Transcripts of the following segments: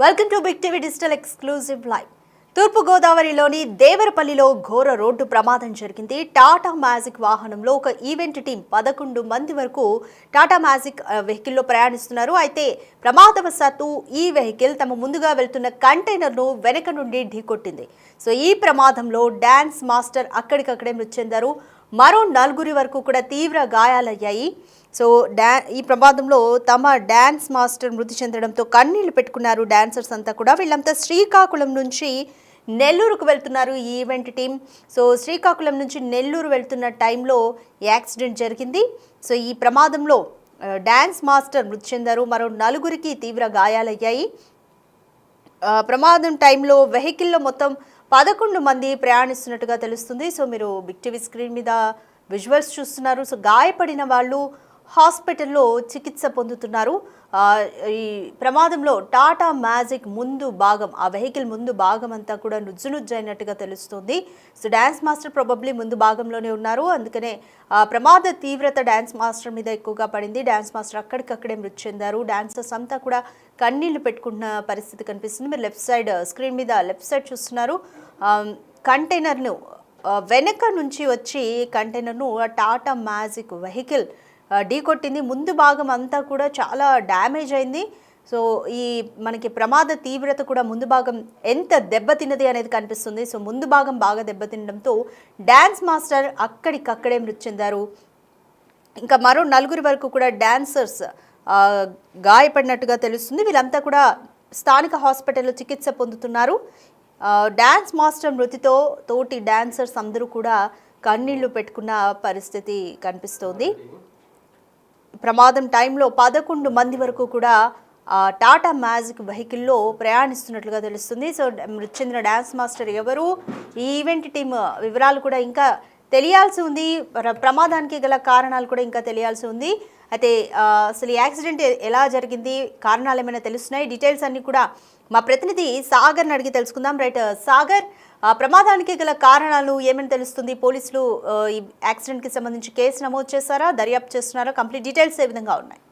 Welcome to Big TV digital exclusive live. తూర్పు గోదావరిలోని దేవరపల్లిలో ఘోర రోడ్డు ప్రమాదం జరిగింది. టాటా మ్యాజిక్ వాహనంలో ఒక ఈవెంట్ టీం 11 మంది వరకు టాటా మ్యాజిక్ వెహికల్లో ప్రయాణిస్తున్నారు. అయితే ప్రమాదవశాత్తు ఈ వెహికల్ తమ ముందుగా వెళ్తున్న కంటైనర్ను వెనక నుండి ఢీకొట్టింది. సో ఈ ప్రమాదంలో డాన్స్ మాస్టర్ అక్కడికక్కడే మృతి చెందారు. మరో 4 వరకు కూడా తీవ్ర గాయాలయ్యాయి. సో ఈ ప్రమాదంలో తమ డాన్స్ మాస్టర్ మృతి చెందడంతో కన్నీళ్లు పెట్టుకున్నారు డాన్సర్స్ అంతా కూడా. వీళ్ళంతా శ్రీకాకుళం నుంచి నెల్లూరుకు వెళ్తున్నారు ఈ ఈవెంట్ టీం. సో శ్రీకాకుళం నుంచి నెల్లూరు వెళ్తున్న టైంలో యాక్సిడెంట్ జరిగింది. సో ఈ ప్రమాదంలో డాన్స్ మాస్టర్ మృతి చెందారు. మరో 4కి తీవ్ర గాయాలయ్యాయి. ప్రమాదం టైంలో వెహికల్లో మొత్తం 11 మంది ప్రయాణిస్తున్నట్టుగా తెలుస్తుంది. సో మీరు బిగ్ టీవీ స్క్రీన్ మీద విజువల్స్ చూస్తున్నారు. సో గాయపడిన వాళ్ళు హాస్పిటల్లో చికిత్స పొందుతున్నారు. ఈ ప్రమాదంలో టాటా మ్యాజిక్ ముందు భాగం, ఆ వెహికల్ ముందు భాగం అంతా కూడా నుజ్జునుజ్జైనట్టుగా తెలుస్తుంది. సో డాన్స్ మాస్టర్ ప్రాబబ్లీ ముందు భాగంలోనే ఉన్నారు. అందుకనే ప్రమాద తీవ్రత డాన్స్ మాస్టర్ మీద ఎక్కువగా పడింది. డాన్స్ మాస్టర్ అక్కడికక్కడే మృతి చెందారు. డాన్సర్స్ అంతా కూడా కన్నీళ్లు పెట్టుకుంటున్న పరిస్థితి కనిపిస్తుంది. మీరు లెఫ్ట్ సైడ్ స్క్రీన్ మీద లెఫ్ట్ సైడ్ చూస్తున్నారు. కంటైనర్ను వెనక నుంచి వచ్చి కంటైనర్ను టాటా మ్యాజిక్ వెహికల్ ఢీకొట్టింది. ముందు భాగం అంతా కూడా చాలా డ్యామేజ్ అయింది. సో ఈ మనకి ప్రమాద తీవ్రత కూడా ముందు భాగం ఎంత దెబ్బతిన్నది అనేది కనిపిస్తుంది. సో ముందు భాగం బాగా దెబ్బతినడంతో డ్యాన్స్ మాస్టర్ అక్కడికక్కడే మృతి చెందారు. ఇంకా మరో 4 వరకు కూడా డాన్సర్స్ గాయపడినట్టుగా తెలుస్తుంది. వీళ్ళంతా కూడా స్థానిక హాస్పిటల్లో చికిత్స పొందుతున్నారు. డాన్స్ మాస్టర్ మృతితో తోటి డాన్సర్స్ అందరూ కూడా కన్నీళ్లు పెట్టుకున్న పరిస్థితి కనిపిస్తోంది. ప్రమాదం టైంలో 11 మంది వరకు కూడా టాటా మ్యాజిక్ వెహికల్లో ప్రయాణిస్తున్నట్లుగా తెలుస్తుంది. సో మృతి చెందిన డ్యాన్స్ మాస్టర్ ఎవరు, ఈ ఈవెంట్ టీమ్ వివరాలు కూడా ఇంకా తెలియాల్సి ఉంది. ప్రమాదానికి గల కారణాలు కూడా ఇంకా తెలియాల్సి ఉంది. అయితే అసలు ఈ యాక్సిడెంట్ ఎలా జరిగింది, కారణాలు ఏమైనా తెలుస్తున్నాయి, డీటెయిల్స్ అన్నీ కూడా మా ప్రతినిధి సాగర్ని అడిగి తెలుసుకుందాం. రైట్ సాగర్, ప్రమాదానికి గల కారణాలు ఏమని తెలుస్తుంది? పోలీసులు ఈ యాక్సిడెంట్కి సంబంధించి కేసు నమోదు చేశారా, దర్యాప్తు చేస్తున్నారా? కంప్లీట్ డీటెయిల్స్ ఏ విధంగా ఉన్నాయి?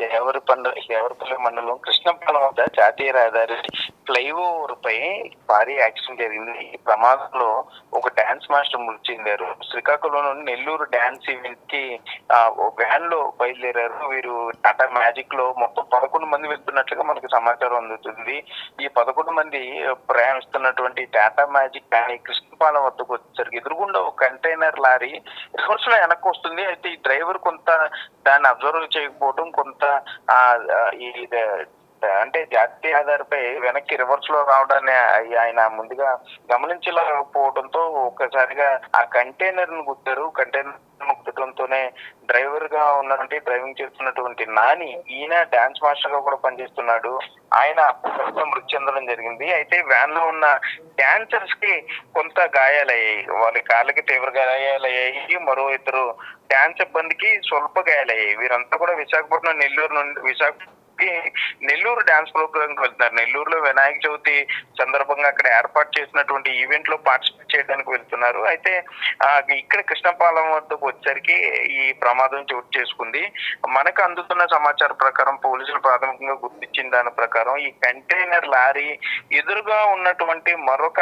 దేవరపల్లి మండలం కృష్ణపాలెం వద్ద జాతీయ రహదారి ఫ్లైఓవర్ పై భారీ యాక్సిడెంట్ జరిగింది. ఈ ప్రమాదంలో ఒక డాన్స్ మాస్టర్ మృతి చెందారు. శ్రీకాకుళం నుండి నెల్లూరు డాన్స్ ఈవెంట్ కి వ్యాన్ లో బయలుదేరారు. వీరు టాటా మ్యాజిక్ లో మొత్తం 11 మంది వెళ్తున్నట్లుగా మనకు సమాచారం అందుతుంది. ఈ 11 మంది ప్రయాణిస్తున్నటువంటి టాటా మ్యాజిక్ వ్యాన్ కృష్ణపాలెం వద్దకు వచ్చేసరికి ఎదురుగుండా ఒక కంటైనర్ లారీ రివర్స్ లో వెనక్కి వస్తుంది. అయితే ఈ డ్రైవర్ కొంత దాన్ని అబ్జర్వ్ చేయకపోవడం, కొంత అంటే జాతీయ ఆధారపై వెనక్కి రివర్స్ లో రావడాన్ని ఆయన ముందుగా గమనించలేకపోవడంతో ఒక్కసారిగా ఆ కంటైనర్ ను గుద్దారు. కంటైనర్ గుద్దడంతోనే డ్రైవర్ గా ఉన్నటువంటి డ్రైవింగ్ చేస్తున్నటువంటి నాని, ఈయన డాన్స్ మాస్టర్ గా కూడా పనిచేస్తున్నాడు, ఆయన మృతి చెందడం జరిగింది. అయితే వ్యాన్ లో ఉన్న డాన్సర్స్ కి కొంత గాయాలయ్యాయి. వాళ్ళ కాళ్ళకి తీవ్ర గాయాలయ్యాయి. మరో 2 డాన్స్ సిబ్బందికి స్వల్ప గాయాలయ్యాయి. వీరంతా కూడా విశాఖపట్నం నెల్లూరు డాన్స్ ప్రోగ్రామ్ కి వెళ్తున్నారు. నెల్లూరులో వినాయక చవితి సందర్భంగా అక్కడ ఏర్పాటు చేసినటువంటి ఈవెంట్ లో పార్టిసిపేట్ చేయడానికి వెళ్తున్నారు. అయితే ఇక్కడ కృష్ణపాలెం వద్దకు వచ్చరికి ఈ ప్రమాదం చోటు చేసుకుంది. మనకు అందుతున్న సమాచారం ప్రకారం పోలీసులు ప్రాథమికంగా గుర్తించిన దాని ప్రకారం ఈ కంటైనర్ లారీ ఎదురుగా ఉన్నటువంటి మరొక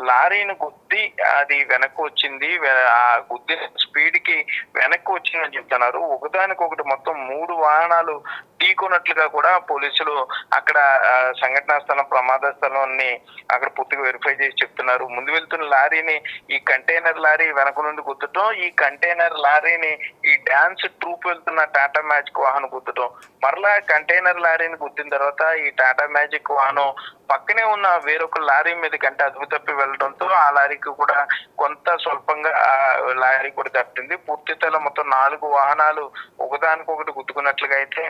లారీని గుద్ది అది వెనక్కి వచ్చింది. ఆ గుద్దిన స్పీడ్ కి వెనక్కి వచ్చిందని చెప్తున్నారు. ఒకదానికొకటి మొత్తం 3 వాహనాలు ఢీకొన్నట్లుగా కూడా పోలీసులు అక్కడ సంఘటనా స్థలం, ప్రమాద స్థలాన్ని అక్కడ పూర్తిగా వెరిఫై చేసి చెప్తున్నారు. ముందు వెళ్తున్న లారీని ఈ కంటైనర్ లారీ వెనక నుండి గుద్దటం, ఈ కంటైనర్ లారీని ఈ డాన్స్ ట్రూప్ వెళ్తున్న టాటా మ్యాజిక్ వాహనం గుద్దటం, మరలా కంటైనర్ లారీని గుద్దిన తర్వాత ఈ టాటా మ్యాజిక్ వాహనం పక్కనే ఉన్న వేరొక లారీ మీద కంటే అదుపు తప్పి వెళ్ళడంతో ఆ లారీకి కూడా కొంత స్వల్పంగా లారీ కూడా తప్పింది. పూర్తి స్థాయిలో మొత్తం 4 వాహనాలు ఒకదానికొకటి గుద్దుకున్నట్లుగా అయితే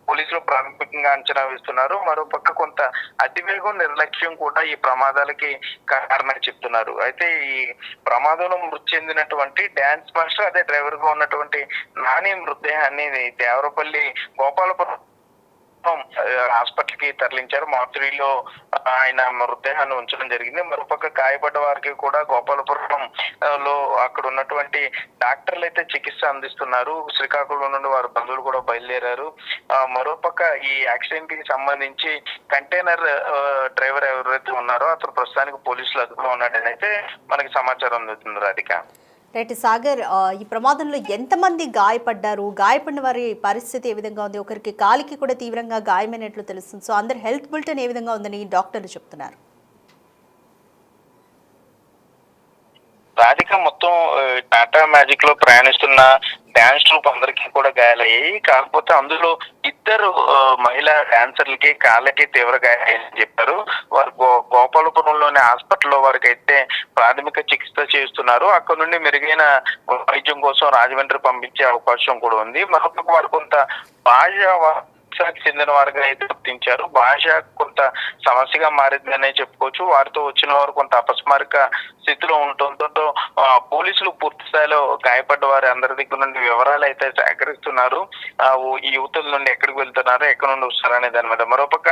పోలీసులు ప్రాథమికంగా అంచనా వేస్తున్నారు. మరోపక్క కొంత అతివేగం, నిర్లక్ష్యం కూడా ఈ ప్రమాదాలకి కారణం చెప్తున్నారు. అయితే ఈ ప్రమాదంలో మృతి చెందినటువంటి డాన్స్ మాస్టర్, అదే డ్రైవర్ గా ఉన్నటువంటి నాని మృతదేహాన్ని దేవరపల్లి గోపాలపురం హాస్పిటల్ కి తరలించారు. మార్చురీలో ఆయన మృతదేహాన్ని ఉంచడం జరిగింది. మరోపక్క గాయపడ్డ వారికి కూడా గోపాలపురం లో అక్కడ ఉన్నటువంటి డాక్టర్లు అయితే చికిత్స అందిస్తున్నారు. శ్రీకాకుళం నుండి వారి బంధువులు కూడా బయలుదేరారు. మరోపక్క ఈ యాక్సిడెంట్ కి సంబంధించి కంటైనర్ డ్రైవర్ ఎవరైతే ఉన్నారో అతను ప్రస్తుతానికి పోలీసులు అదుపులో ఉన్నాడని అయితే మనకి సమాచారం అందుతుంది. రాధిక, రైట్ సాగర్, ఈ ప్రమాదంలో ఎంతమంది గాయపడ్డారు, గాయపడిన వారి పరిస్థితి ఏ విధంగా ఉంది? ఒకరికి కాలికి కూడా తీవ్రంగా గాయమైనట్లు తెలుస్తుంది. సో అందరి హెల్త్ బులెటిన్ ఏ విధంగా ఉందని డాక్టర్లు చెప్తున్నారు? రాధిక, మొత్తం టాటా మ్యాజిక్ లో ప్రయాణిస్తున్న డాన్స్ ట్రూప్ అందరికీ కూడా గాయాలయ్యాయి. కాకపోతే అందులో ఇద్దరు మహిళా డాన్సర్లకి కాళ్ళకి తీవ్ర గాయాలని చెప్పారు. వారు గోపాలపురంలోని హాస్పిటల్లో వారికి అయితే ప్రాథమిక చికిత్స చేస్తున్నారు. అక్కడ నుండి మెరుగైన వైద్యం కోసం రాజమండ్రి పంపించే అవకాశం కూడా ఉంది. మరొక వారు కొంత భాషకి చెందిన వారుగా అయితే గుర్తించారు. భాష కొంత సమస్యగా మారిందనే చెప్పుకోవచ్చు. వారితో వచ్చిన వారు కొంత అపస్మారక స్థితిలో ఉండటంతో పోలీసులు పూర్తి స్థాయిలో గాయపడ్డ వారి అందరి దగ్గర నుండి వివరాలు అయితే సేకరిస్తున్నారు. ఈ యువతుల నుండి ఎక్కడికి వెళ్తున్నారు, ఎక్కడి నుండి వస్తారు అనే దాని మీద. మరోపక్క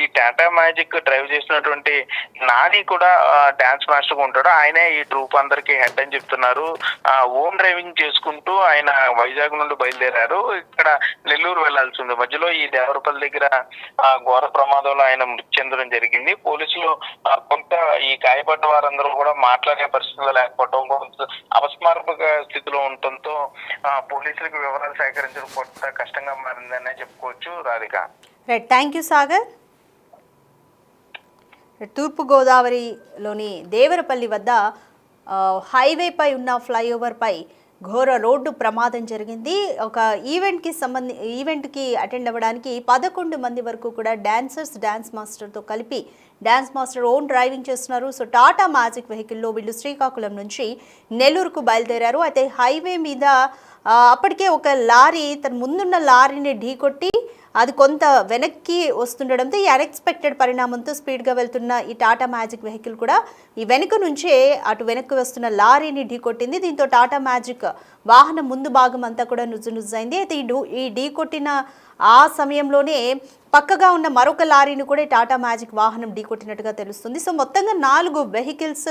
ఈ టాటా మ్యాజిక్ డ్రైవ్ చేసినటువంటి నాని కూడా డాన్స్ మాస్టర్ గా ఉంటాడు. ఆయనే ఈ ట్రూప్ అందరికి హెడ్ అని చెప్తున్నారు. ఓన్ డ్రైవింగ్ చేసుకుంటూ ఆయన వైజాగ్ నుండి బయలుదేరారు. ఇక్కడ నెల్లూరు వెళ్లాల్సి ఉంది. మధ్యలో ఈ దేవరపల్లి దగ్గర ఘోర ప్రమాదంలో ఆయన మృతి చెందడం జరిగింది. పోలీసులు కొంత ఈ గాయపడ్డ వారందరూ కూడా మాట్లాడే పరిస్థితుల్లో లేకపోవడం, కొంత అపస్మారక స్థితిలో ఉండటంతో పోలీసులకు వివరాలు సేకరించడం కొంత కష్టంగా మారిందనే చెప్పుకోవచ్చు. Radhika, right, thank you Sagar. తూర్పుగోదావరిలోని దేవరపల్లి వద్ద హైవేపై ఉన్న ఫ్లైఓవర్పై ఘోర రోడ్డు ప్రమాదం జరిగింది. ఒక ఈవెంట్కి అటెండ్ అవ్వడానికి 11 మంది వరకు కూడా డాన్స్ మాస్టర్తో కలిపి డాన్స్ మాస్టర్ ఓన్ డ్రైవింగ్ చేస్తున్నారు. సో టాటా మ్యాజిక్ వెహికల్లో వీళ్ళు శ్రీకాకుళం నుంచి నెల్లూరుకు బయలుదేరారు. అయితే హైవే మీద అప్పటికే ఒక లారీ తన ముందున్న లారీని ఢీకొట్టి అది కొంత వెనక్కి వస్తుండడంతో ఈ అన్ఎక్స్పెక్టెడ్ పరిణామంతో స్పీడ్గా వెళ్తున్న ఈ టాటా మ్యాజిక్ వెహికల్ కూడా ఈ వెనుక నుంచే అటు వెనక్కి వస్తున్న లారీని ఢీకొట్టింది. దీంతో టాటా మ్యాజిక్ వాహనం ముందు భాగం అంతా కూడా నుజ్జునుజ్జైంది. అయితే ఈ ఢీకొట్టిన ఆ సమయంలోనే పక్కగా ఉన్న మరొక లారీని కూడా టాటా మ్యాజిక్ వాహనం ఢీకొట్టినట్టుగా తెలుస్తుంది. సో మొత్తంగా 4 వెహికల్స్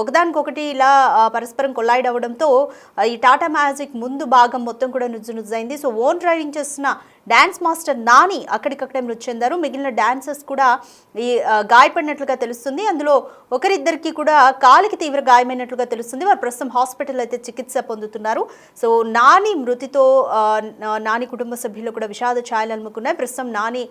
ఒకదానికొకటి ఇలా పరస్పరం కొల్లాయిడ్ అవ్వడంతో ఈ టాటా మ్యాజిక్ ముందు భాగం మొత్తం కూడా నుజ్జునుజ్జైంది. సో ఓన్ డ్రైవింగ్ చేస్తున్న డాన్స్ మాస్టర్ నాని అక్కడికక్కడే మృతి చెందారు. మిగిలిన డాన్సర్స్ కూడా ఈ గాయపడినట్లుగా తెలుస్తుంది. అందులో ఒకరిద్దరికి కూడా కాలికి తీవ్ర గాయమైనట్లుగా తెలుస్తుంది. వారు ప్రస్తుతం హాస్పిటల్ అయితే చికిత్స పొందుతున్నారు. సో నాని మృతితో నాని కుటుంబ సభ్యులు కూడా విషాద ఛాయలు అలుముకున్నాయి. ప్రస్తుతం నాని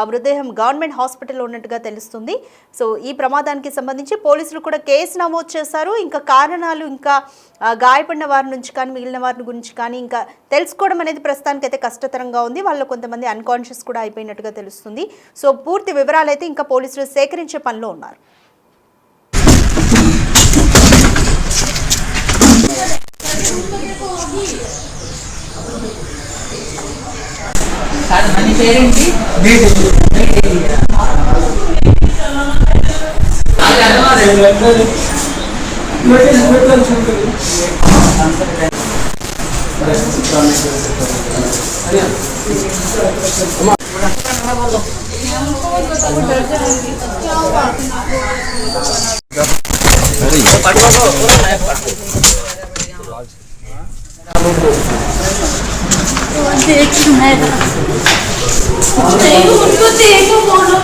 మృతదేహం గవర్నమెంట్ హాస్పిటల్లో ఉన్నట్టుగా తెలుస్తుంది. సో ఈ ప్రమాదానికి సంబంధించి పోలీసులు కూడా కేసు నమోదు చేశారు. ఇంకా కారణాలు, ఇంకా గాయపడిన వారి నుంచి కానీ మిగిలిన వారి గురించి కానీ ఇంకా తెలుసుకోవడం అనేది ప్రస్తుతానికి అయితే కష్టతరంగా ఉంది. వాళ్ళు కొంతమంది అన్కాన్షియస్ కూడా అయిపోయినట్టుగా తెలుస్తుంది. సో పూర్తి వివరాలు అయితే ఇంకా పోలీసులు సేకరించే పనిలో ఉన్నారు. देखो उनको देखो बोलो